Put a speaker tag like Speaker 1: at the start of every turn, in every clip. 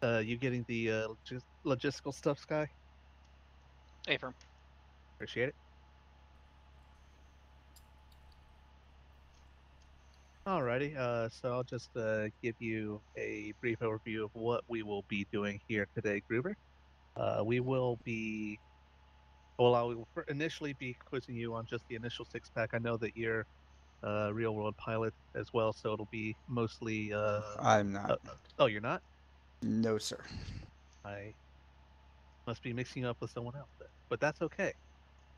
Speaker 1: You getting the logistical stuff, Sky?
Speaker 2: Affirm.
Speaker 1: Appreciate it. Alrighty, so I'll just give you a brief overview of what we will be doing here today, Gruber. We will be, well, I will initially be quizzing you on just the initial six pack. I know that you're a real world pilot as well, so it'll be mostly.
Speaker 3: I'm not.
Speaker 1: Oh, you're not?
Speaker 3: No, sir.
Speaker 1: I must be mixing you up with someone else then, but that's okay.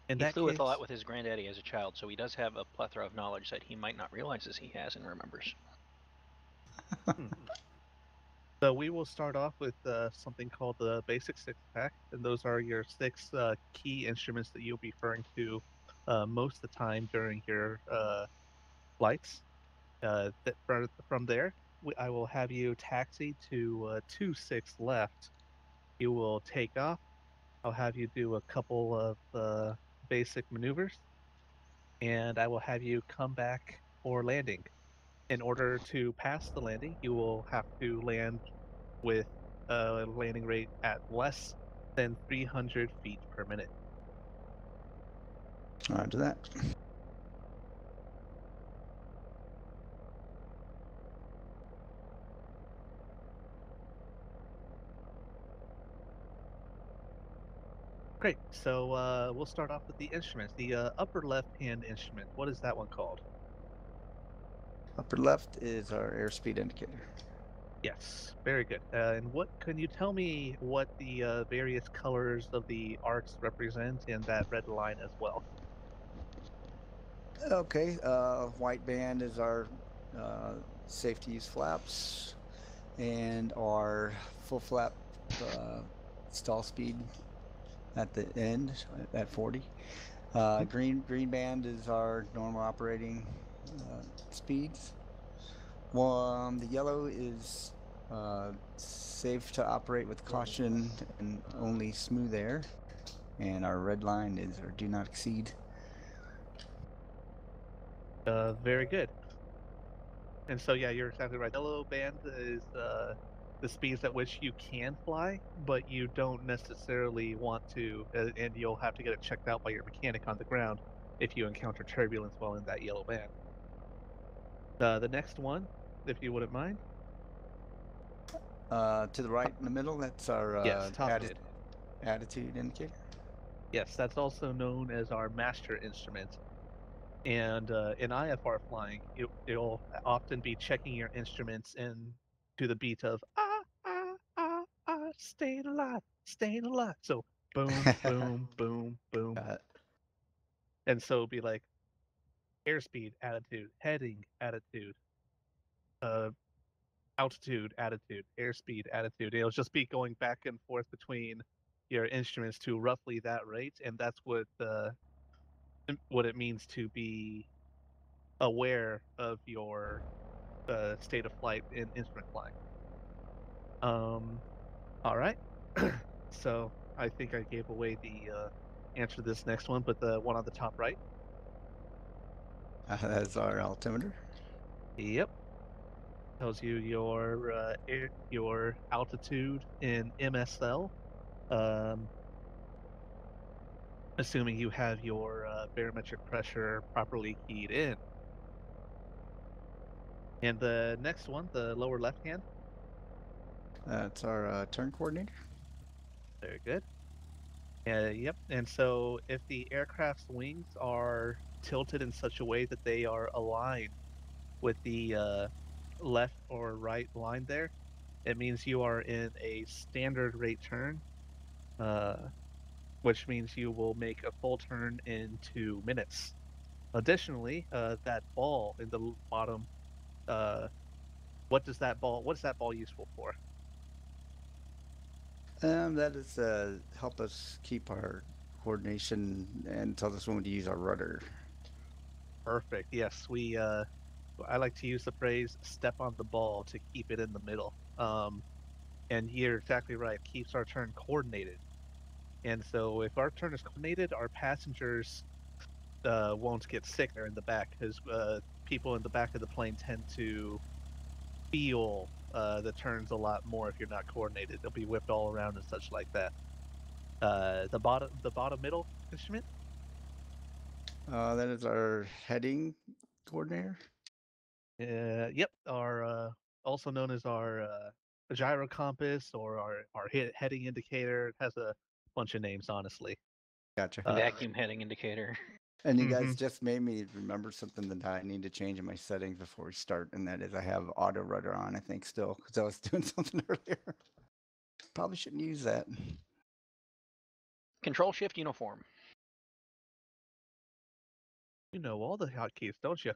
Speaker 1: In
Speaker 2: He
Speaker 1: that
Speaker 2: flew with a lot
Speaker 1: case,
Speaker 2: with his granddaddy as a child, so he does have a plethora of knowledge that he might not realize he has and remembers.
Speaker 1: hmm. So we will start off with something called the basic six pack, and those are your six key instruments that you'll be referring to most of the time during your flights. From there, I will have you taxi to 26 left. You will take off. I'll have you do a couple of basic maneuvers, and I will have you come back for landing. In order to pass the landing, you will have to land with a landing rate at less than 300 feet per minute.
Speaker 3: Roger that.
Speaker 1: Great. So we'll start off with the instruments. The upper left-hand instrument. What is that one called?
Speaker 3: Upper left is our airspeed indicator.
Speaker 1: Yes, very good. And what can you tell me what the various colors of the arcs represent in that red line as well?
Speaker 3: Okay, white band is our uh, safety use flaps, and our full flap stall speed at the end at 40.
Speaker 1: Hmm?
Speaker 3: Green band is our normal operating speeds. The yellow is safe to operate with caution and only smooth air. And our red line is our do not exceed.
Speaker 1: Very good. And so, yeah, you're exactly right. Yellow band is the speeds at which you can fly, but you don't necessarily want to, and you'll have to get it checked out by your mechanic on the ground if you encounter turbulence while in that yellow band. The next one, if you wouldn't mind.
Speaker 3: To the right in the middle, that's our
Speaker 1: Yes, top mid.
Speaker 3: attitude indicator.
Speaker 1: Yes, that's also known as our master instrument. And in IFR flying, it'll often be checking your instruments in to the beat of staying alive, staying alive. So boom, boom, boom, boom,
Speaker 3: Got it.
Speaker 1: and so it'll be like airspeed, attitude, heading, attitude, uh, altitude, attitude, airspeed, attitude. It'll just be going back and forth between your instruments to roughly that rate, and that's what it means to be aware of your state of flight in instrument flying. Um, all right. So I think I gave away the answer to this next one, but the one on the top right.
Speaker 3: That's our altimeter.
Speaker 1: Yep, tells you your altitude in MSL. Um, assuming you have your barometric pressure properly keyed in. And the next one, the lower left hand.
Speaker 3: That's our turn coordinator.
Speaker 1: Very good. Yep. And so if the aircraft's wings are tilted in such a way that they are aligned with the left or right line there, it means you are in a standard rate turn, uh, which means you will make a full turn in 2 minutes. Additionally, that ball in the bottom, uh, what is that ball useful for?
Speaker 3: That is help us keep our coordination and tell us when to use our rudder.
Speaker 1: Perfect. Yes, I like to use the phrase "step on the ball" to keep it in the middle. And you're exactly right. Keeps our turn coordinated. And so if our turn is coordinated, our passengers won't get sick there in the back because people in the back of the plane tend to feel the turns a lot more if you're not coordinated. They'll be whipped all around and such like that. The bottom middle instrument.
Speaker 3: That is our heading coordinator.
Speaker 1: Yep, our also known as our gyro compass or our heading indicator. It has a bunch of names, honestly.
Speaker 3: Gotcha.
Speaker 2: Vacuum heading indicator.
Speaker 3: And you guys just made me remember something that I need to change in my settings before we start, and that is I have auto rudder on, I think, still, because I was doing something earlier. Probably shouldn't use that.
Speaker 2: Control Shift Uniform.
Speaker 1: You know all the hotkeys, don't you?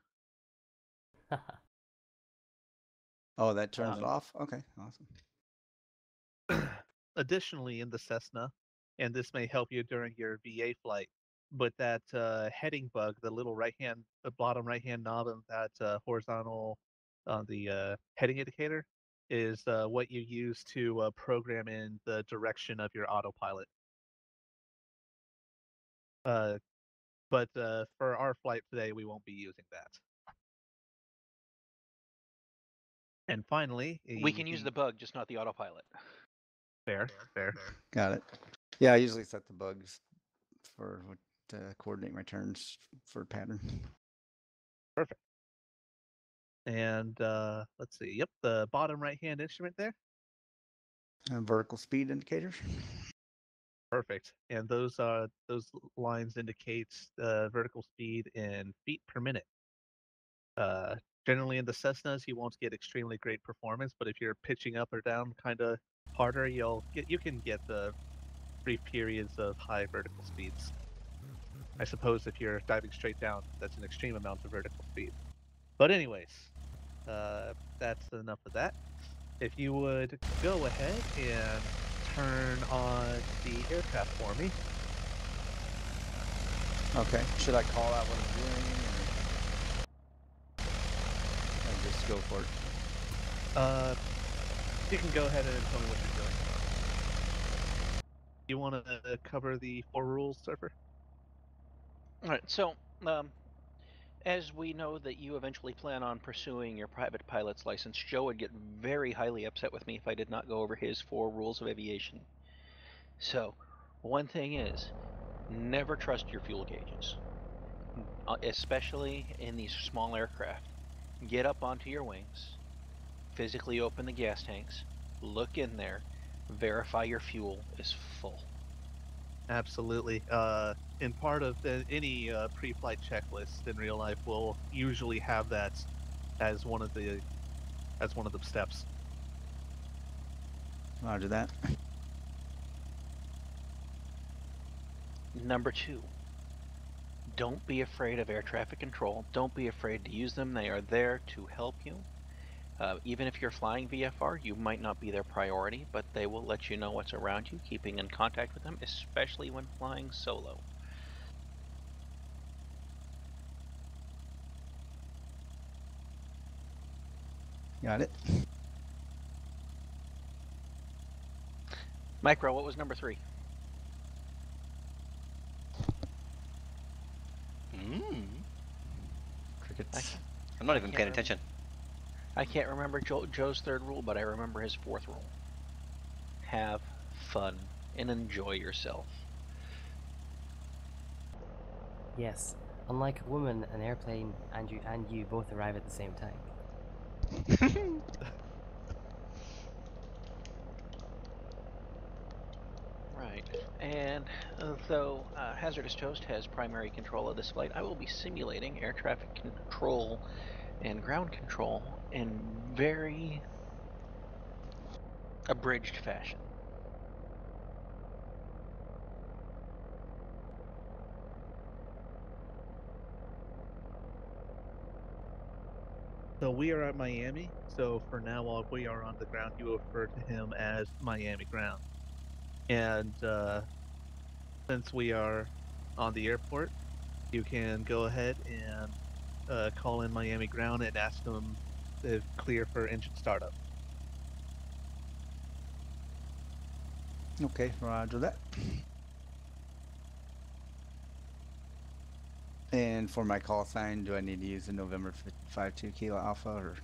Speaker 3: Oh, that turns it off? Okay, awesome.
Speaker 1: Additionally, in the Cessna, and this may help you during your VA flight, but that heading bug, the bottom right-hand knob of that horizontal on the heading indicator, is what you use to program in the direction of your autopilot. But for our flight today, we won't be using that. And finally,
Speaker 2: We can use the bug, just not the autopilot.
Speaker 1: Fair.
Speaker 3: Got it. Yeah, I usually set the bugs for what coordinate my turns for pattern.
Speaker 1: Perfect. And let's see. Yep, the bottom right-hand instrument there.
Speaker 3: Vertical speed indicator.
Speaker 1: Perfect. And those lines indicate vertical speed in feet per minute. Generally in the Cessnas, you won't get extremely great performance, but if you're pitching up or down kind of harder, you can get the brief periods of high vertical speeds. I suppose if you're diving straight down, that's an extreme amount of vertical speed. But anyways, that's enough of that. If you would go ahead and turn on the aircraft for me.
Speaker 3: Okay. Should I call out what I'm doing, or I just go for it?
Speaker 1: You can go ahead and tell me what you're doing. You want to cover the 4 rules, Surfer?
Speaker 2: All right. So, as we know that you eventually plan on pursuing your private pilot's license, Joe would get very highly upset with me if I did not go over his 4 rules of aviation. So, one thing is, never trust your fuel gauges, especially in these small aircraft. Get up onto your wings, physically open the gas tanks, look in there, verify your fuel is full.
Speaker 1: Absolutely. In part of any pre-flight checklist in real life, will usually have that as one of the steps.
Speaker 3: Roger that.
Speaker 2: Number 2, don't be afraid of air traffic control. Don't be afraid to use them. They are there to help you. Even if you're flying VFR, you might not be their priority, but they will let you know what's around you, keeping in contact with them, especially when flying solo.
Speaker 3: Got it.
Speaker 2: Micro, what was number 3?
Speaker 3: Crickets.
Speaker 4: I'm not even paying attention.
Speaker 2: I can't remember Joe's 3rd rule, but I remember his 4th rule. Have fun and enjoy yourself.
Speaker 5: Yes, unlike a woman, an airplane and you both arrive at the same time.
Speaker 2: Right, and though Hazardous Toast has primary control of this flight, I will be simulating air traffic control and ground control in very abridged fashion.
Speaker 1: So we are at Miami. So for now, while we are on the ground, you refer to him as Miami Ground. And since we are on the airport, you can go ahead and call in Miami Ground and ask them if clear for engine startup.
Speaker 3: Okay, roger that. And for my call sign, do I need to use the November 52 Kilo Alpha, or?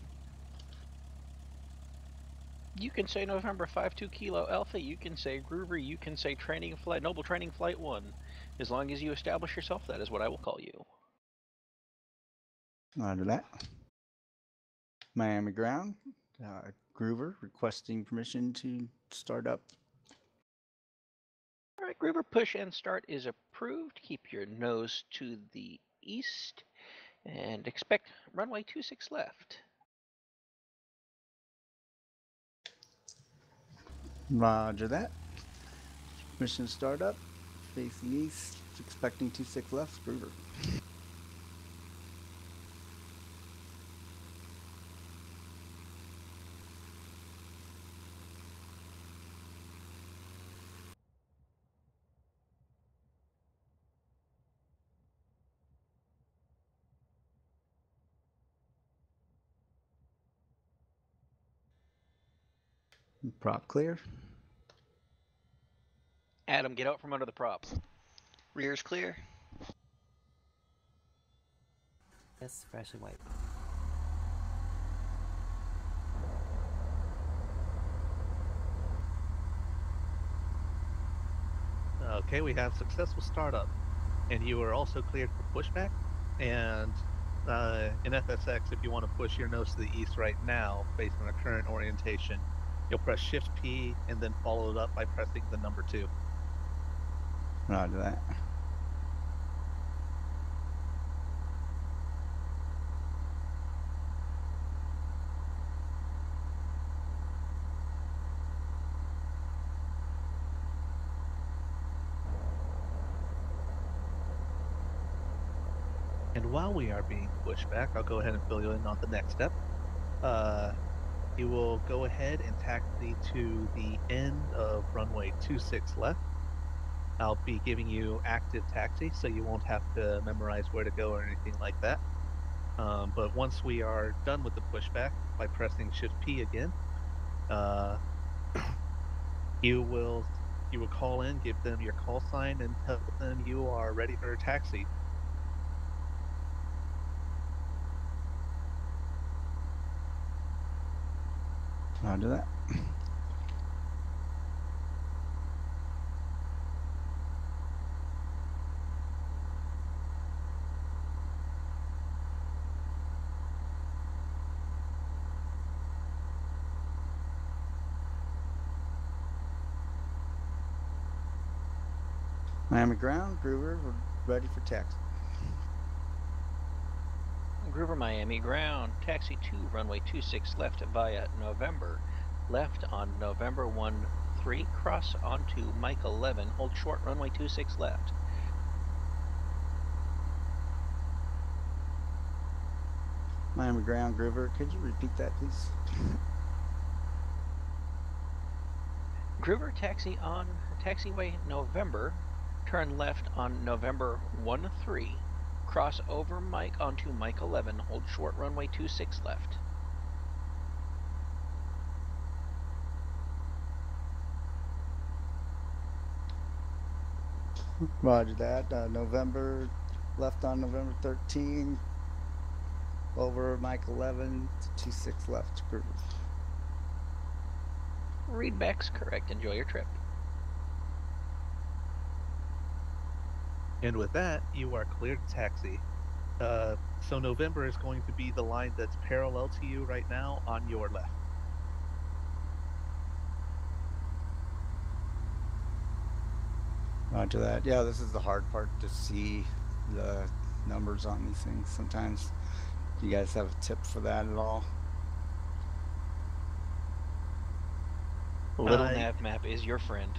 Speaker 2: You can say November 5-2 Kilo Alpha, you can say Groover, you can say Training Flight, Noble Training Flight 1. As long as you establish yourself, that is what I will call you.
Speaker 3: Roger that. Miami ground. Groover requesting permission to start up.
Speaker 2: All right, Groover, push and start is approved. Keep your nose to the east and expect runway 26 left.
Speaker 3: Roger that. Mission start up. Facing east. Expecting 26 left. Groover. Prop clear.
Speaker 2: Adam, get out from under the prop.
Speaker 4: Rear's clear.
Speaker 5: Yes, freshly white.
Speaker 1: Okay, we have successful startup, and you are also cleared for pushback. And in FSX, if you want to push your nose to the east right now, based on the current orientation, you'll press Shift P and then follow it up by pressing the number 2.
Speaker 3: Roger that.
Speaker 1: And while we are being pushed back, I'll go ahead and fill you in on the next step. You will go ahead and taxi to the end of runway 26 left. I'll be giving you active taxi, so you won't have to memorize where to go or anything like that. But once we are done with the pushback, by pressing Shift P again, you will call in, give them your call sign, and tell them you are ready for a taxi.
Speaker 3: Roger that. Miami ground. Groover, we're ready for taxi.
Speaker 2: Groover, Miami ground. Taxi to runway 26 left via November. Left on November 13. Cross onto Mike 11. Hold short runway 26 left.
Speaker 3: Miami ground. Groover, could you repeat that, please?
Speaker 2: Groover, taxi on taxiway November. Turn left on November 13. Cross over Mike onto Mike 11. Hold short runway 26 left.
Speaker 3: Roger that. November left on November 13. Over Mike 11 to 26 left. Groover.
Speaker 2: Readback's correct. Enjoy your trip.
Speaker 1: And with that, you are cleared to taxi. So November is going to be the line that's parallel to you right now on your left.
Speaker 3: Roger that. Yeah, this is the hard part to see the numbers on these things sometimes. Do you guys have a tip for that at all?
Speaker 2: Little nav map is your friend.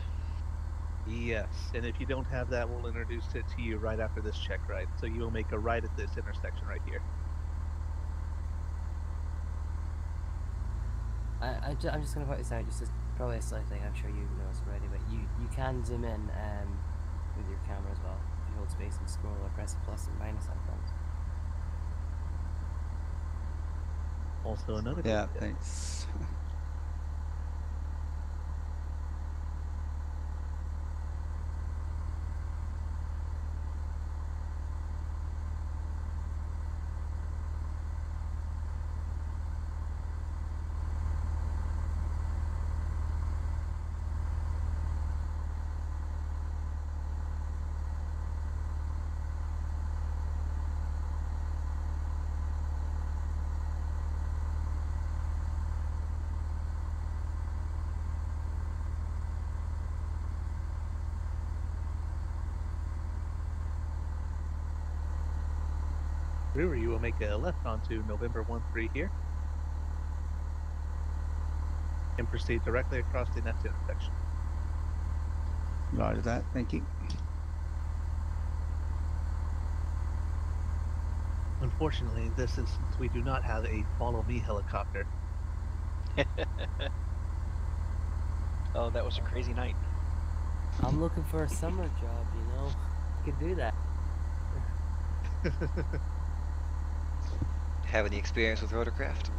Speaker 1: Yes, and if you don't have that, we'll introduce it to you right after this check ride. So you will make a right at this intersection right here.
Speaker 5: I'm just going to point this out, just probably a slight thing, I'm sure you know this already, but you can zoom in with your camera as well. If you hold space and scroll or press plus and minus icons.
Speaker 1: Also another
Speaker 3: Yeah,
Speaker 1: good tip.
Speaker 3: thanks.
Speaker 1: Brewer, you will make a left onto November 13 here. And proceed directly across the next intersection.
Speaker 3: Roger that. Thank you.
Speaker 1: Unfortunately, in this instance, we do not have a follow me helicopter.
Speaker 2: Oh, that was a crazy night.
Speaker 5: I'm looking for a summer job, you know. I could do that.
Speaker 4: Have any experience with rotorcraft?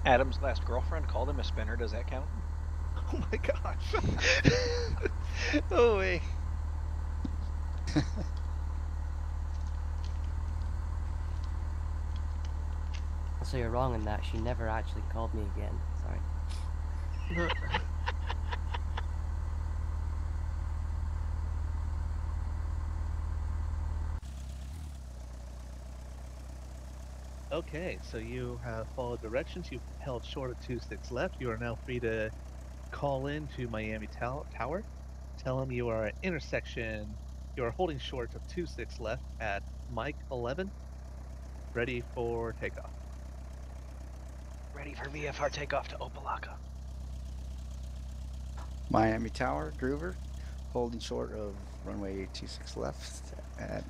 Speaker 2: Adam's last girlfriend called him a spinner. Does that count?
Speaker 1: Oh my gosh.
Speaker 4: Oh, wait.
Speaker 5: So you're wrong in that. She never actually called me again. Sorry.
Speaker 1: Okay, so you have followed directions. You've held short of 26 left. You are now free to call in to Miami Tower. Tell them you are at intersection. You are holding short of 26 left at Mike 11. Ready for takeoff.
Speaker 2: Ready for VFR takeoff to Opelika.
Speaker 3: Miami Tower, Groover, holding short of runway 26 left at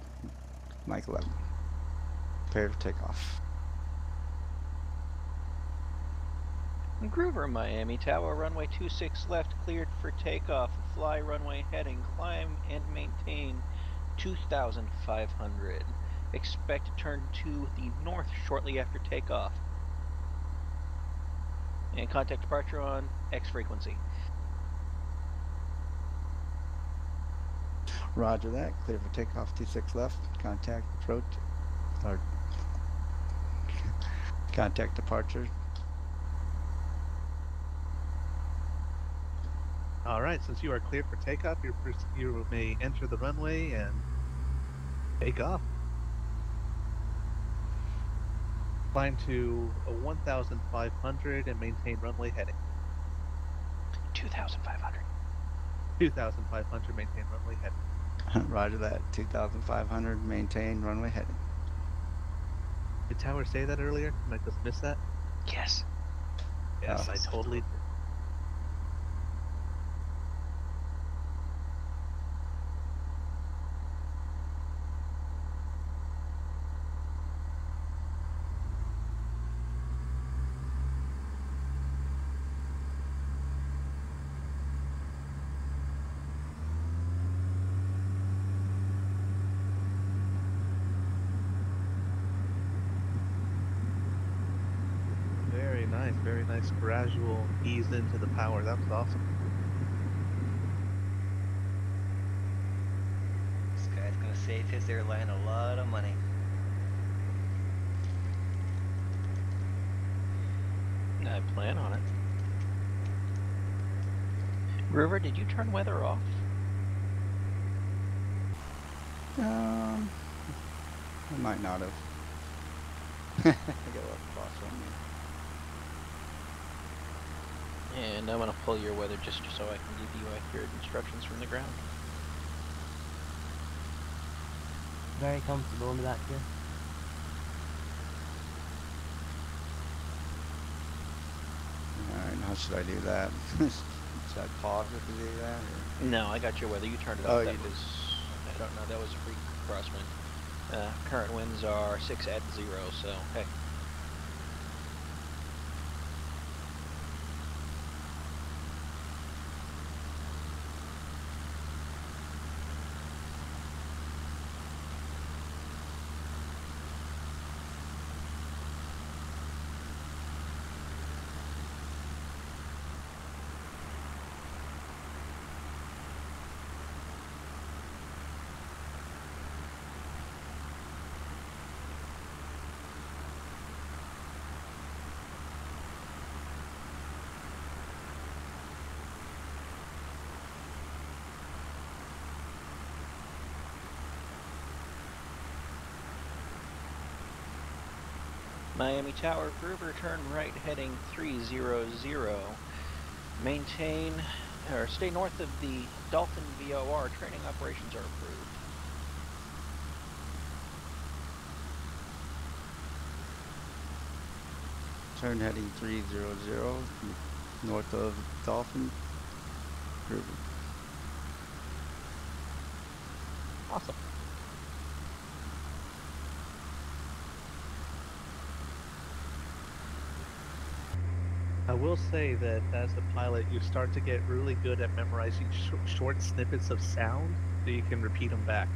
Speaker 3: Mike 11. Prepare for takeoff.
Speaker 2: Groover, Miami Tower, runway 26 left, cleared for takeoff. Fly runway heading, climb and maintain 2,500. Expect to turn to the north shortly after takeoff. And contact departure on X frequency.
Speaker 3: Roger that. Clear for takeoff 26 left. Contact approach or contact departure.
Speaker 1: All right, since you are cleared for takeoff, you may enter the runway and take off. Climb to 1,500 and maintain runway heading.
Speaker 2: 2,500.
Speaker 1: 2,500, maintain runway heading.
Speaker 3: Roger that. 2,500. Maintain runway heading.
Speaker 1: Did Tower say that earlier? Did I just miss that?
Speaker 2: Yes.
Speaker 1: Yes,
Speaker 3: Oh.
Speaker 1: I totally did. Very nice gradual ease into the power. That was awesome.
Speaker 4: This guy's gonna save his airline a lot of money.
Speaker 2: I plan on it. River, did you turn weather off?
Speaker 3: I might not have. I got a little cross on me.
Speaker 2: And I'm going to pull your weather just so I can give you accurate instructions from the ground.
Speaker 5: Very comfortable in the back here.
Speaker 3: Alright, how should I do that? Should I pause it to do that? Or?
Speaker 2: No, I got your weather. You turned it
Speaker 3: Oh,
Speaker 2: off. That
Speaker 3: you did.
Speaker 2: was, I don't know, that was a free crosswind. Current winds are 6 at 0, so hey. Miami Tower, Groover, turn right heading 300. Maintain or stay north of the Dolphin VOR. Training operations are approved.
Speaker 3: Turn heading 300 north of Dolphin. Approved.
Speaker 2: Awesome.
Speaker 1: I will say that as a pilot, you start to get really good at memorizing short snippets of sound so you can repeat them back.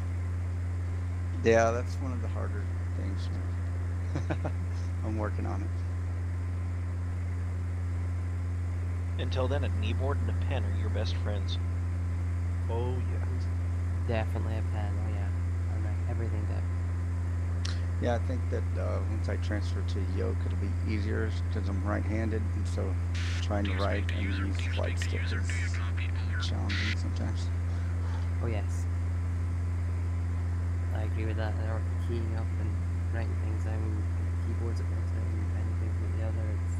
Speaker 3: Yeah, that's one of the harder things. I'm working on it.
Speaker 2: Until then, a kneeboard and a pen are your best friends.
Speaker 1: Oh, yes.
Speaker 5: Definitely a pen. Oh yeah, I write everything down.
Speaker 3: Yeah, I think that once I transfer to yoke, it'll be easier because I'm right-handed, and so trying to write and use flight stick is challenging sometimes.
Speaker 5: Oh yes. I agree with that. Or keying up and writing things down, keyboards at one time and pen things at the other. It's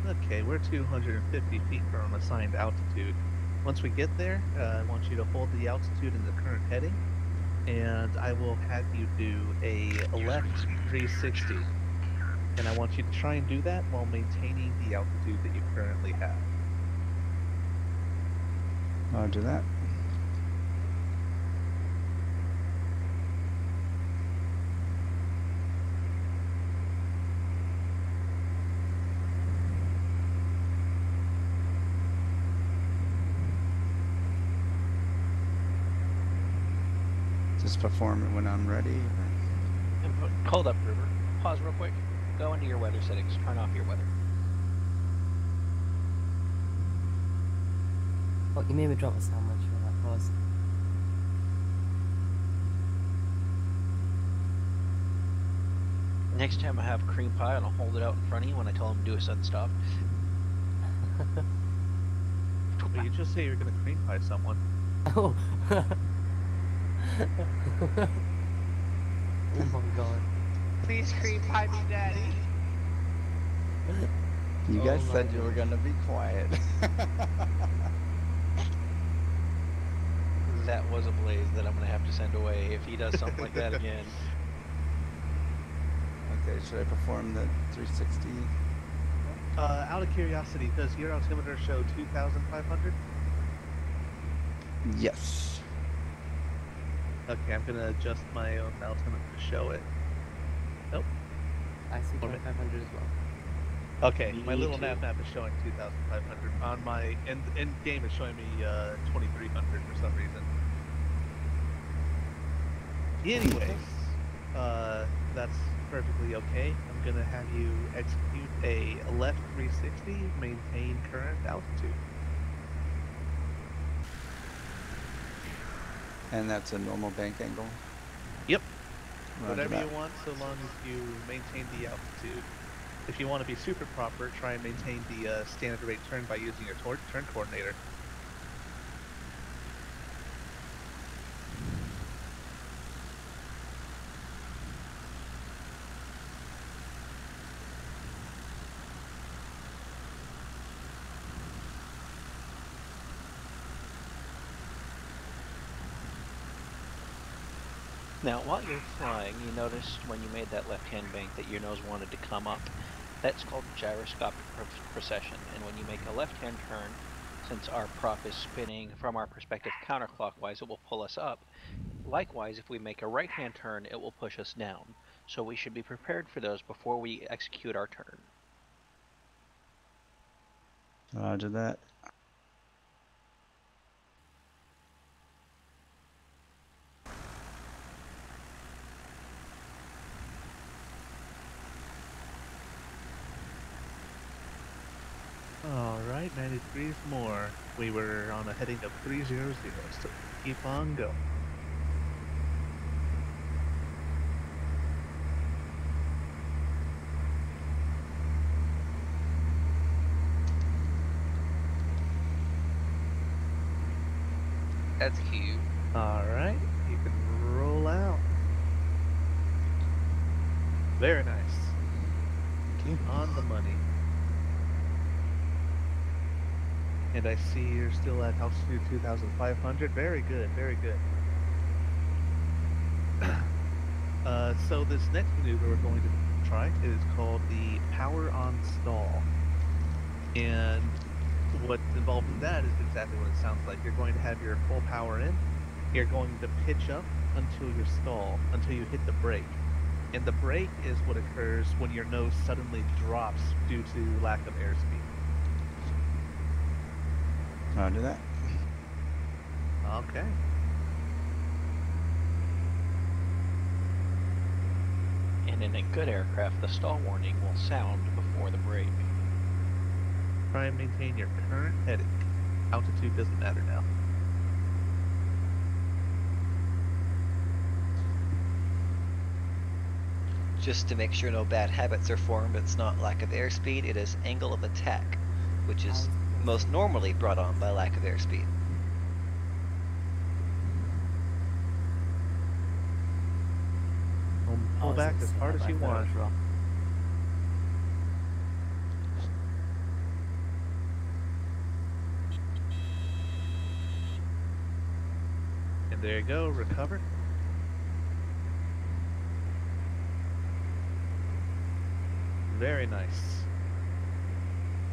Speaker 5: yeah.
Speaker 1: Okay, we're 250 feet from assigned altitude. Once we get there, I want you to hold the altitude in the current heading, and I will have you do a left 360. And I want you to try and do that while maintaining the altitude that you currently have.
Speaker 3: Roger that. Just perform it when I'm ready. Or...
Speaker 2: Hold up, River. Pause real quick. Go into your weather settings. Turn off your weather.
Speaker 5: Oh, you made me drop a sandwich for that pause.
Speaker 2: Next time I have cream pie, and I'll hold it out in front of you when I tell him to do a sudden stop.
Speaker 1: But you just say you're going to cream pie someone.
Speaker 5: Oh. Oh my god.
Speaker 6: Please cream pie me, Daddy.
Speaker 3: You guys
Speaker 5: Oh
Speaker 3: said
Speaker 5: my
Speaker 3: you were
Speaker 5: God.
Speaker 3: gonna be quiet.
Speaker 2: That was a blaze that I'm gonna have to send away if he does something like that again.
Speaker 3: Okay, should I perform the 360?
Speaker 1: Out of curiosity, does your altimeter show 2,500?
Speaker 3: Yes.
Speaker 1: Okay, I'm going to adjust my own altimeter to show it. Nope.
Speaker 5: I see
Speaker 1: Okay.
Speaker 5: 2500 as well.
Speaker 1: Okay, my
Speaker 2: Me
Speaker 1: little
Speaker 2: too.
Speaker 1: nav map is showing 2,500. On my end game, it's showing me 2,300 for some reason. Anyways, that's perfectly okay. I'm gonna have you execute a left 360, maintain current altitude.
Speaker 3: And that's a normal bank angle?
Speaker 1: Yep.
Speaker 3: Roger
Speaker 1: Whatever
Speaker 3: that.
Speaker 1: you want, so long as you maintain the altitude. If you want to be super proper, try and maintain the standard rate turn by using your turn coordinator.
Speaker 2: Now, while you're flying, you noticed when you made that left-hand bank that your nose wanted to come up. That's called gyroscopic precession, and when you make a left-hand turn, since our prop is spinning from our perspective counterclockwise, it will pull us up. Likewise, if we make a right-hand turn, it will push us down. So we should be prepared for those before we execute our turn.
Speaker 3: Roger that.
Speaker 1: Alright, 90 degrees more. We were on a heading of 300, so keep on going.
Speaker 6: That's cute.
Speaker 1: Alright, you can roll out. Very nice.
Speaker 3: you.
Speaker 1: On the money. And I see you're still at altitude 2,500. Very good, very good. So this next maneuver we're going to try is called the power on stall. And what's involved in that is exactly what it sounds like. You're going to have your full power in. You're going to pitch up until you stall, until you hit the brake. And the brake is what occurs when your nose suddenly drops due to lack of airspeed.
Speaker 3: Roger that.
Speaker 1: Okay.
Speaker 2: And in a good aircraft, the stall warning will sound before the brake.
Speaker 1: Try and maintain your current heading. Altitude doesn't matter now.
Speaker 4: Just to make sure no bad habits are formed, it's not lack of airspeed, it is angle of attack, which is most normally brought on by lack of airspeed.
Speaker 1: Pull back as hard as you want. And there you go, recover. Very nice.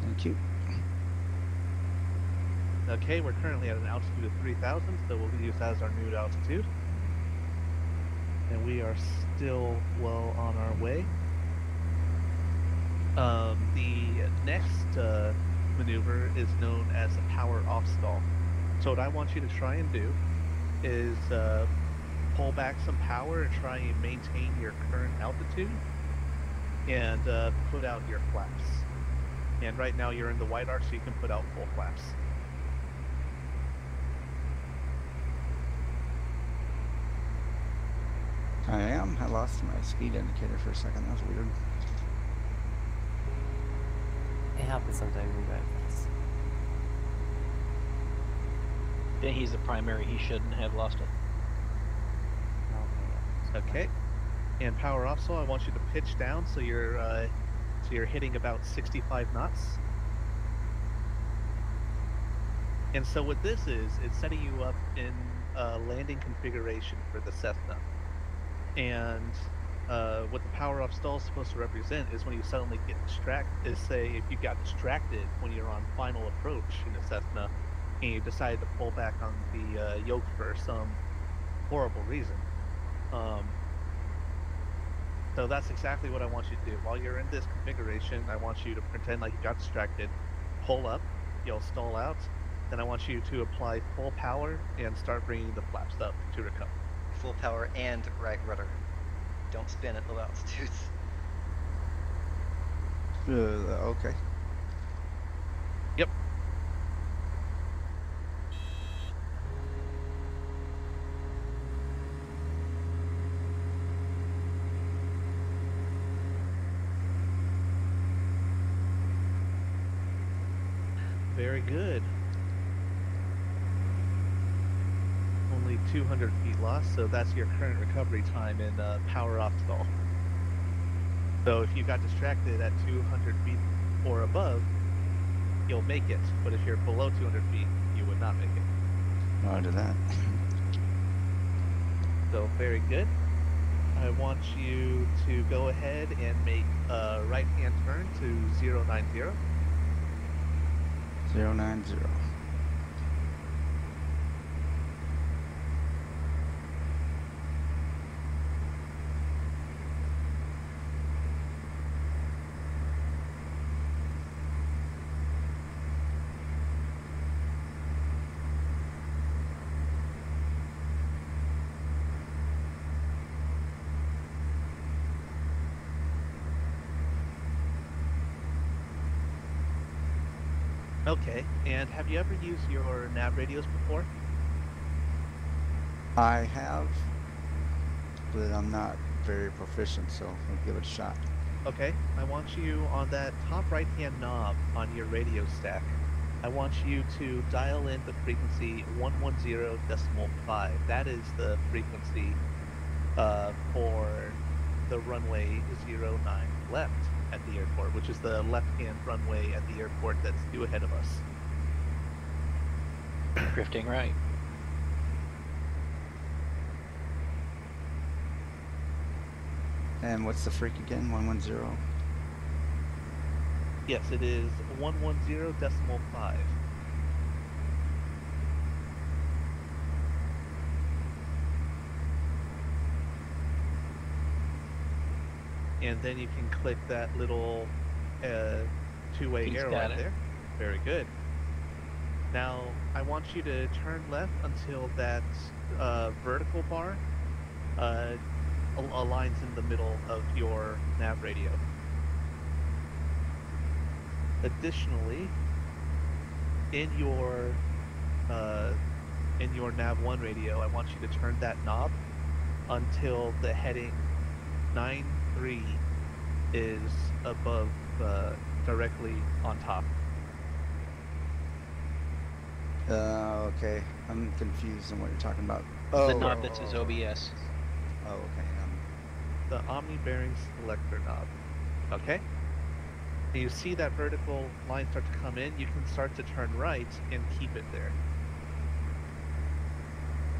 Speaker 3: Thank you.
Speaker 1: Okay, we're currently at an altitude of 3,000, so we'll use that as our new altitude. And we are still well on our way. The next maneuver is known as a power off stall. So what I want you to try and do is pull back some power and try and maintain your current altitude and put out your flaps. And right now you're in the wide arc, so you can put out full flaps.
Speaker 3: I am. I lost my speed indicator for a second. That was weird.
Speaker 5: It happens sometimes when you drive fast.
Speaker 2: Yeah, he's the primary. He shouldn't have lost it.
Speaker 1: Okay. And power off, so I want you to pitch down so you're hitting about 65 knots. And so what this is, it's setting you up in landing configuration for the Cessna. And what the power off stall is supposed to represent is when you suddenly get distracted. Is say if you got distracted when you're on final approach in a Cessna, and you decided to pull back on the yoke for some horrible reason. So that's exactly what I want you to do. While you're in this configuration, I want you to pretend like you got distracted, pull up, you'll stall out, then I want you to apply full power and start bringing the flaps up to recover.
Speaker 4: Full power and right rudder. Don't spin at low altitudes.
Speaker 3: Okay.
Speaker 1: Yep. Very good. Only 200 feet lost, so that's your current recovery time in power off stall. So if you got distracted at 200 feet or above, you'll make it. But if you're below 200 feet, you would not make it.
Speaker 3: Roger that.
Speaker 1: So very good. I want you to go ahead and make a right-hand turn to 090.
Speaker 3: 090.
Speaker 1: Okay, and have you ever used your nav radios before?
Speaker 3: I have, but I'm not very proficient, so I'll give it a shot.
Speaker 1: Okay, I want you on that top right-hand knob on your radio stack. I want you to dial in the frequency 110.5. That is the frequency for the runway 09 left at the airport, which is the left-hand runway at the airport that's due ahead of us.
Speaker 2: Drifting right.
Speaker 3: And what's the freak again? 110?
Speaker 1: Yes, it is 110.5. And then you can click that little two-way
Speaker 2: He's
Speaker 1: arrow
Speaker 2: got
Speaker 1: right
Speaker 2: it.
Speaker 1: there. Very good. Now, I want you to turn left until that vertical bar aligns in the middle of your nav radio. Additionally, in your nav 1 radio, I want you to turn that knob until the heading 93 is above, directly on top.
Speaker 3: Okay. I'm confused on what you're talking about.
Speaker 2: The knob that says OBS.
Speaker 3: Oh, okay.
Speaker 1: The Omni bearing selector knob. Okay? And you see that vertical line start to come in, you can start to turn right and keep it there.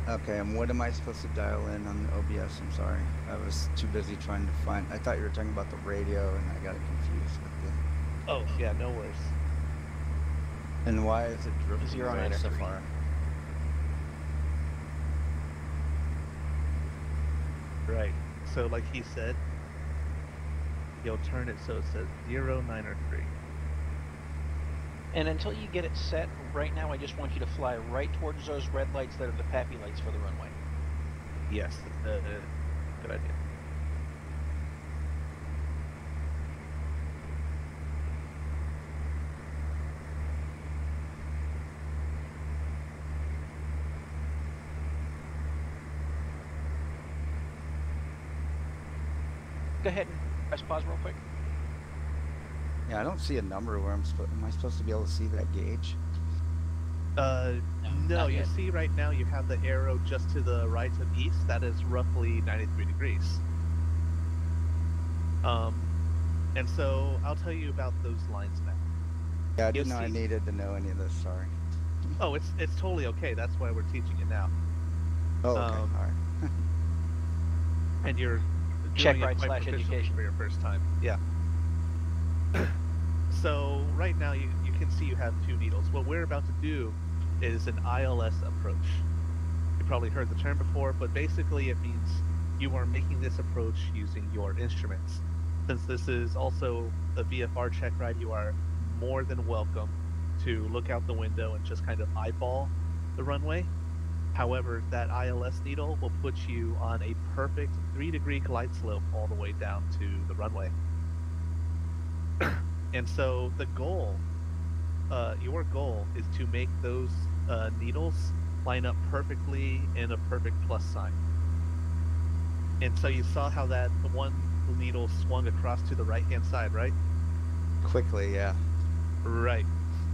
Speaker 3: Okay, and what am I supposed to dial in on the OBS? I'm sorry. I was too busy trying to find... I thought you were talking about the radio, and I got it confused with the...
Speaker 1: Oh, yeah, no worries.
Speaker 3: And why is it drifting
Speaker 2: 09
Speaker 3: so
Speaker 2: 3.
Speaker 3: far?
Speaker 1: Right. So like he said, you'll turn it so it says 09 or 3.
Speaker 2: And until you get it set, right now I just want you to fly right towards those red lights that are the PAPI lights for the runway.
Speaker 1: Yes, good idea.
Speaker 2: Go ahead and press pause real quick.
Speaker 3: Yeah, I don't see a number where am I supposed to be able to see that gauge?
Speaker 1: No,
Speaker 2: not
Speaker 1: you
Speaker 2: yet.
Speaker 1: see right now you have the arrow just to the right of east. That is roughly 93 degrees. And so I'll tell you about those lines now.
Speaker 3: Yeah, I
Speaker 1: You
Speaker 3: didn't know I
Speaker 1: see-
Speaker 3: needed to know any of this, sorry.
Speaker 1: Oh, it's totally okay. That's why we're teaching it now.
Speaker 3: Oh, okay,
Speaker 1: Um,
Speaker 3: alright.
Speaker 1: And you're
Speaker 2: Check
Speaker 1: doing it
Speaker 2: right
Speaker 1: quite
Speaker 2: slash
Speaker 1: proficiently
Speaker 2: education.
Speaker 1: for your first time. Yeah. So right now you can see you have 2 needles. What we're about to do is an ILS approach. You probably heard the term before, but basically it means you are making this approach using your instruments. Since this is also a VFR check ride, you are more than welcome to look out the window and just kind of eyeball the runway. However, that ILS needle will put you on a perfect 3-degree glide slope all the way down to the runway. And so the goal, your goal is to make those needles line up perfectly in a perfect plus sign. And so you saw how that one needle swung across to the right-hand side, right?
Speaker 3: Quickly, yeah.
Speaker 1: Right.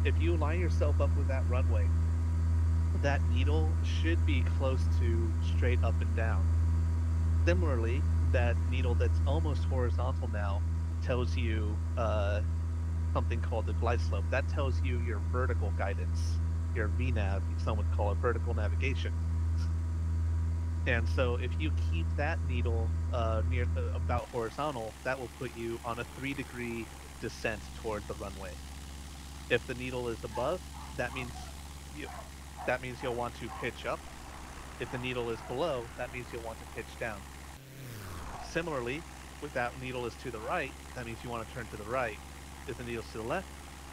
Speaker 1: If you line yourself up with that runway, that needle should be close to straight up and down. Similarly, that needle that's almost horizontal now tells you something called the glide slope. That tells you your vertical guidance, your VNAV, some would call it vertical navigation. And so if you keep that needle near about horizontal, that will put you on a 3-degree descent toward the runway. If the needle is above, that means you'll want to pitch up. If the needle is below, that means you'll want to pitch down. Similarly, if that needle is to the right, that means you want to turn to the right. If the needle's to the left,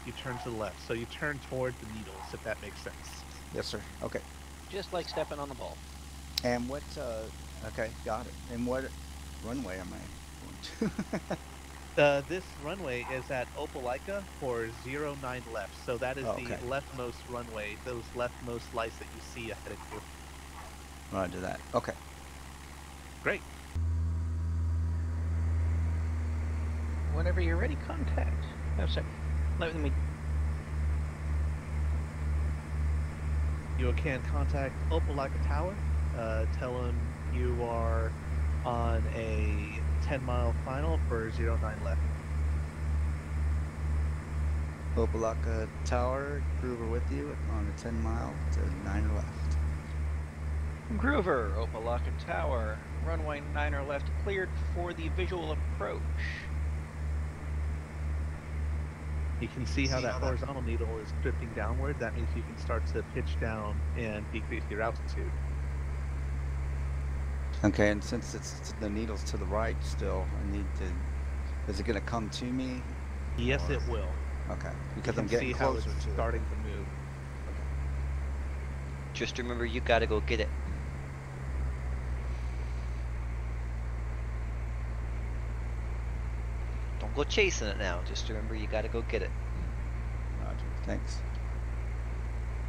Speaker 1: you turn to the left. So you turn toward the needles, if that makes sense.
Speaker 3: Yes, sir. Okay.
Speaker 2: Just like stepping on the ball.
Speaker 3: And what, okay, got it. And what runway am I going to?
Speaker 1: This runway is at Opelika for 09 left. So that is
Speaker 3: Okay.
Speaker 1: the leftmost runway, those leftmost lights that you see ahead of you.
Speaker 3: Roger that. Okay.
Speaker 1: Great.
Speaker 2: Whenever you're ready, contact. No, sorry. Let me.
Speaker 1: You can contact Opelika Tower. Tell them you are on a 10-mile final for 09 left.
Speaker 3: Opalaka Tower, Groover with you on a 10 mile to 9 left.
Speaker 2: Groover, Opalaka Tower, runway 9 left, cleared for the visual approach.
Speaker 1: You can see how that horizontal needle is drifting downward. That means you can start to pitch down and decrease your altitude.
Speaker 3: Okay, and since the needle's to the right still, I need to, is it going to come to me?
Speaker 1: Yes,
Speaker 3: Or-
Speaker 1: it will.
Speaker 3: Okay,
Speaker 1: You
Speaker 3: because
Speaker 1: can
Speaker 3: I'm getting
Speaker 1: see how
Speaker 3: closer
Speaker 1: it's
Speaker 3: to
Speaker 1: starting
Speaker 3: it.
Speaker 1: to move.
Speaker 4: Just remember, you gotta go get it. Don't go chasing it now. Just remember, you gotta go get it.
Speaker 3: Roger, thanks.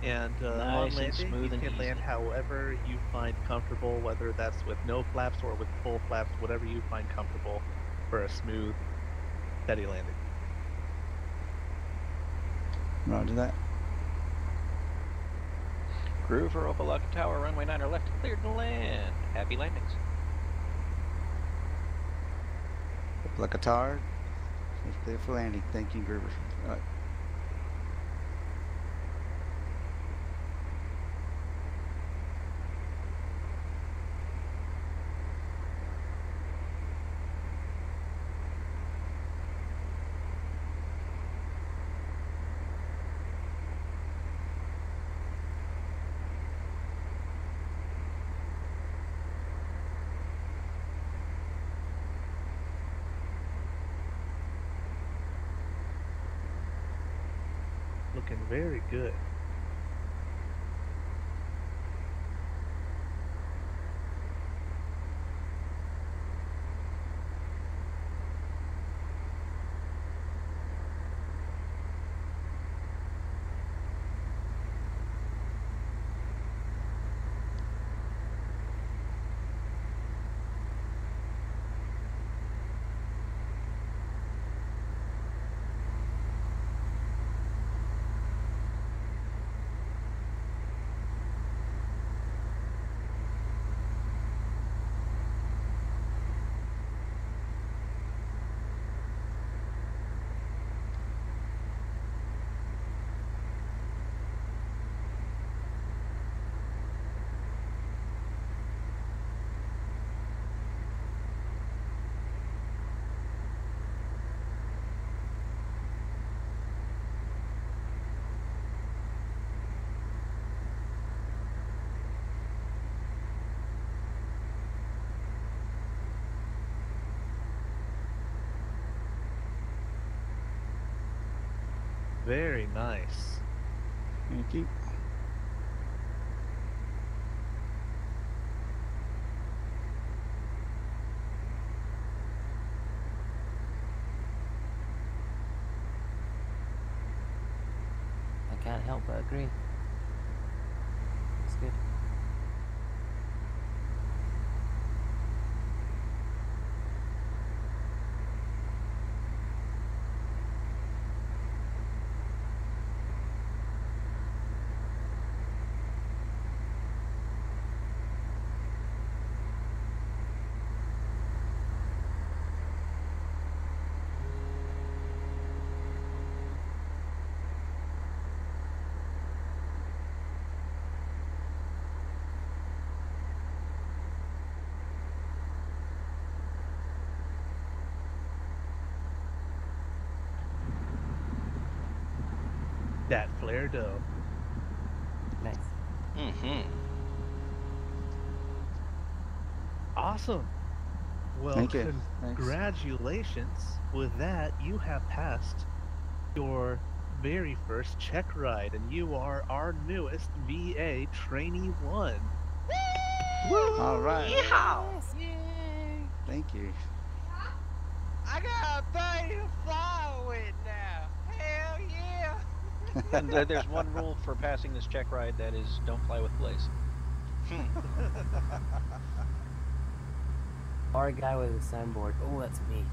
Speaker 1: And
Speaker 2: Nice
Speaker 1: on
Speaker 2: and
Speaker 1: landing,
Speaker 2: smooth
Speaker 1: you
Speaker 2: and
Speaker 1: can land
Speaker 2: easy.
Speaker 1: however you find comfortable, whether that's with no flaps or with full flaps, whatever you find comfortable for a smooth, steady landing.
Speaker 3: Roger that.
Speaker 2: Groover, Opalaka Tower, runway 9 left, cleared to land. Happy landings.
Speaker 3: Opalaka Tower, it's clear for landing. Thank you, Groover.
Speaker 1: Looking very good. Very nice.
Speaker 3: Thank you.
Speaker 5: I can't help but agree. It's good.
Speaker 1: That flare dough.
Speaker 5: Nice.
Speaker 4: Mm-hmm.
Speaker 1: Awesome. Well,
Speaker 3: Thank you. Thanks.
Speaker 1: congratulations. With that, you have passed your very first check ride, and you are our newest VA Trainee 1.
Speaker 3: All right.
Speaker 6: Yeehaw!
Speaker 5: Yay!
Speaker 3: Thank you.
Speaker 6: I got a buddy to fly with now. Hell yeah!
Speaker 2: And there's one rule for passing this check ride, that is, don't fly with Blaze.
Speaker 5: Or a guy with a soundboard. Oh, that's me.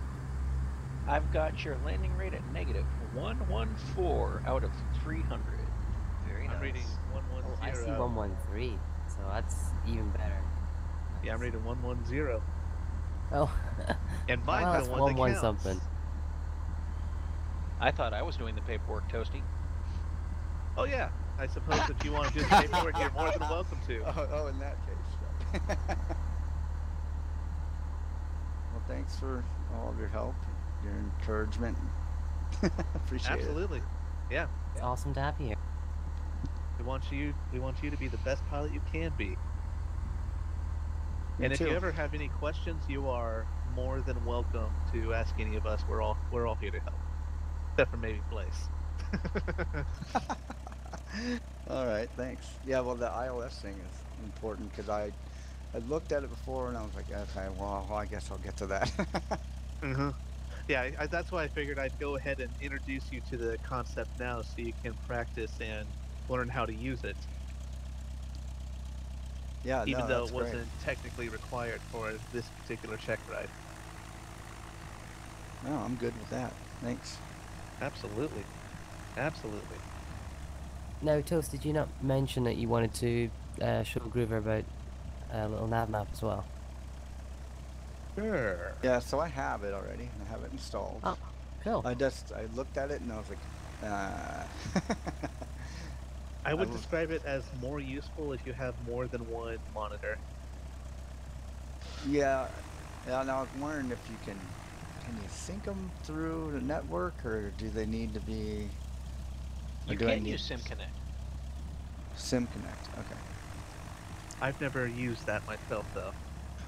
Speaker 2: I've got your landing rate at negative 114 out of 300.
Speaker 4: Very nice.
Speaker 1: I'm reading
Speaker 5: Oh, I see
Speaker 1: 110.
Speaker 5: 113. So that's even better.
Speaker 1: Yeah, I'm reading 110.
Speaker 5: Oh.
Speaker 1: And mine's
Speaker 5: Well,
Speaker 1: the
Speaker 5: that's
Speaker 1: one that
Speaker 5: 1-1
Speaker 1: counts.
Speaker 5: something.
Speaker 2: I thought I was doing the paperwork, Toasty.
Speaker 1: Oh yeah, I suppose if you want to do the paperwork, you're more than welcome to.
Speaker 3: Oh, in that case. Right. Well, thanks for all of your help, your encouragement. Appreciate
Speaker 1: Absolutely. Yeah.
Speaker 5: It's awesome to have you here.
Speaker 1: We want you to be the best pilot you can be.
Speaker 3: it.
Speaker 1: And
Speaker 3: Me
Speaker 1: if
Speaker 3: too.
Speaker 1: you ever have any questions, you are more than welcome to ask any of us. We're all here to help. Except for maybe Blaze.
Speaker 3: All right, thanks. Yeah, well, the ILS thing is important because I looked at it before and I was like, okay, well, I guess I'll get to that.
Speaker 1: Yeah, that's why I figured I'd go ahead and introduce you to the concept now so you can practice and learn how to use it.
Speaker 3: Yeah,
Speaker 1: Even
Speaker 3: no,
Speaker 1: though
Speaker 3: that's
Speaker 1: it wasn't technically required for this particular check ride.
Speaker 3: No, I'm good with that. Thanks.
Speaker 1: Absolutely. Absolutely.
Speaker 5: Now, Toast, did you not mention that you wanted to show Groover about a little nav map as well?
Speaker 1: Sure.
Speaker 3: Yeah, so I have it already. I have it installed.
Speaker 5: Oh, cool.
Speaker 3: I looked at it and I was like,
Speaker 1: I would describe it as more useful if you have more than one monitor.
Speaker 3: Yeah, and I was wondering if you can you sync them through the network, or do they need to be?
Speaker 2: You can use SimConnect.
Speaker 3: SimConnect, okay.
Speaker 1: I've never used that myself, though.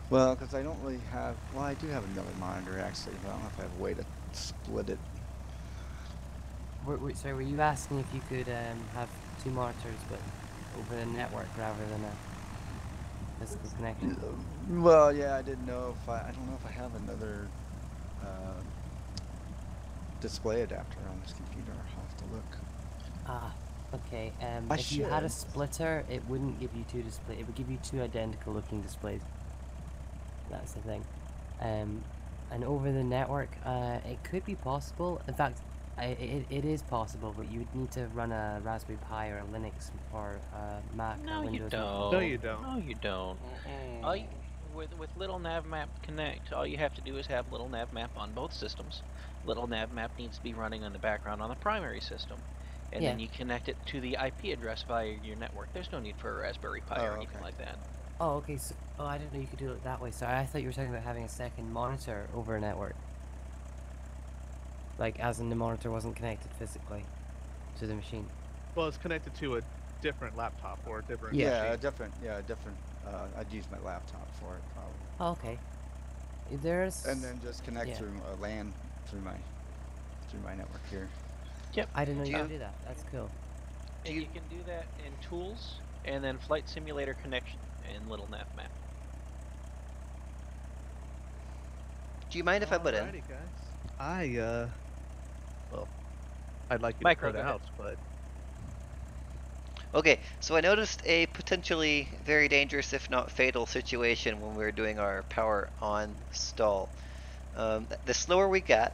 Speaker 3: Well, because I don't really have. Well, I do have another monitor actually, but I don't know if I have a way to split it.
Speaker 5: Sorry, were you asking if you could have two monitors but over the network rather than a physical connection?
Speaker 3: Well, yeah, I didn't know if I don't know if I have another display adapter on this computer. I'll have to look.
Speaker 5: Ah, okay.
Speaker 3: I
Speaker 5: if you had a
Speaker 3: should.
Speaker 5: splitter, it wouldn't give you two displays. It would give you two identical looking displays. That's the thing. And over the network, it could be possible. In fact, it is possible, but you would need to run a Raspberry Pi or a Linux or a Mac or
Speaker 2: No, you
Speaker 5: Windows.
Speaker 2: don't.
Speaker 1: No, you don't.
Speaker 2: No, you don't. With Little NavMap Connect, all you have to do is have Little NavMap on both systems. Little NavMap needs to be running in the background on the primary system. And then you connect it to the IP address via your network. There's no need for a Raspberry Pi or anything like that.
Speaker 5: Oh, okay. So, I didn't know you could do it that way. Sorry, I thought you were talking about having a second monitor over a network. Like, as in the monitor wasn't connected physically to the machine.
Speaker 1: Well, it's connected to a different laptop or a different
Speaker 3: Yeah,
Speaker 1: machine.
Speaker 3: a different. I'd use my laptop for it probably.
Speaker 5: Oh, okay. There's.
Speaker 3: And then just connect through a LAN through my network here.
Speaker 2: Yep.
Speaker 5: I didn't know you could do that. That's cool.
Speaker 2: And you can do that in Tools, and then Flight Simulator Connection in Little NavMap.
Speaker 4: Do you mind if I butt in?
Speaker 1: Alrighty, guys. Well, I'd like you
Speaker 2: Micro,
Speaker 1: to cut
Speaker 2: go ahead.
Speaker 1: out, but
Speaker 4: Okay, so I noticed a potentially very dangerous, if not fatal, situation when we were doing our power on stall. The slower we got,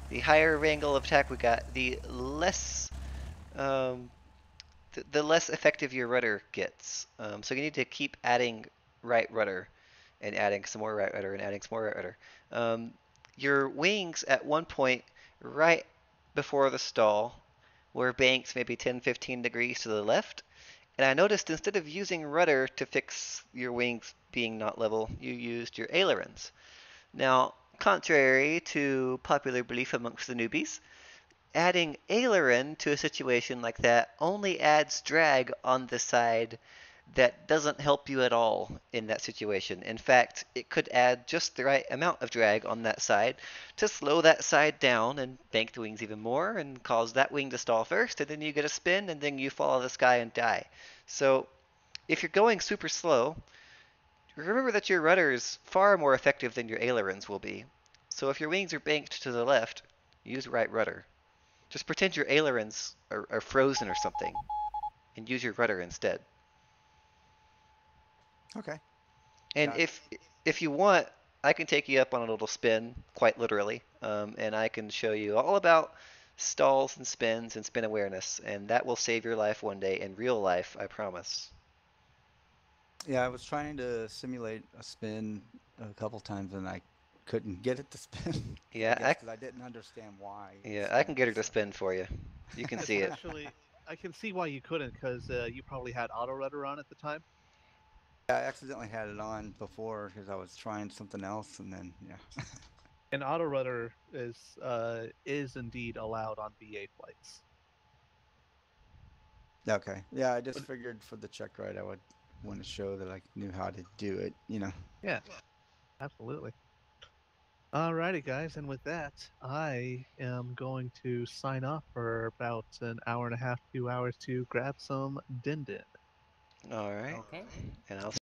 Speaker 4: the higher angle of attack we got, the less the less effective your rudder gets. So you need to keep adding right rudder, and adding some more right rudder, and adding some more right rudder. Your wings at one point, right before the stall, were banked maybe 10-15 degrees to the left. And I noticed instead of using rudder to fix your wings being not level, you used your ailerons. Now, contrary to popular belief amongst the newbies, adding aileron to a situation like that only adds drag on the side that doesn't help you at all in that situation. In fact, it could add just the right amount of drag on that side to slow that side down and bank the wings even more and cause that wing to stall first, and then you get a spin and then you fall out of the sky and die. So if you're going super slow, remember that your rudder is far more effective than your ailerons will be. So if your wings are banked to the left, use right rudder. Just pretend your ailerons are frozen or something and use your rudder instead.
Speaker 3: Okay.
Speaker 4: And
Speaker 3: Got it.
Speaker 4: if you want, I can take you up on a little spin, quite literally, and I can show you all about stalls and spins and spin awareness, and that will save your life one day in real life, I promise.
Speaker 3: Yeah, I was trying to simulate a spin a couple times, and I couldn't get it to spin.
Speaker 4: Yeah,
Speaker 3: because I didn't understand why. it
Speaker 4: yeah, I can get her to
Speaker 3: spun, so-
Speaker 4: spin for you. You can see it.
Speaker 1: Especially, I can see why you couldn't, because you probably had auto rudder on at the time.
Speaker 3: Yeah, I accidentally had it on before because I was trying something else, and then yeah.
Speaker 1: And auto rudder is indeed allowed on BA flights.
Speaker 3: Okay. Yeah, I just
Speaker 1: But-
Speaker 3: figured for the check ride I would want to show that I knew how to do it.
Speaker 1: Yeah, absolutely. Alrighty, guys, and with that, I am going to sign off for about an hour and a half, 2 hours to grab some din din.
Speaker 4: All right.
Speaker 5: Okay.
Speaker 4: And I'll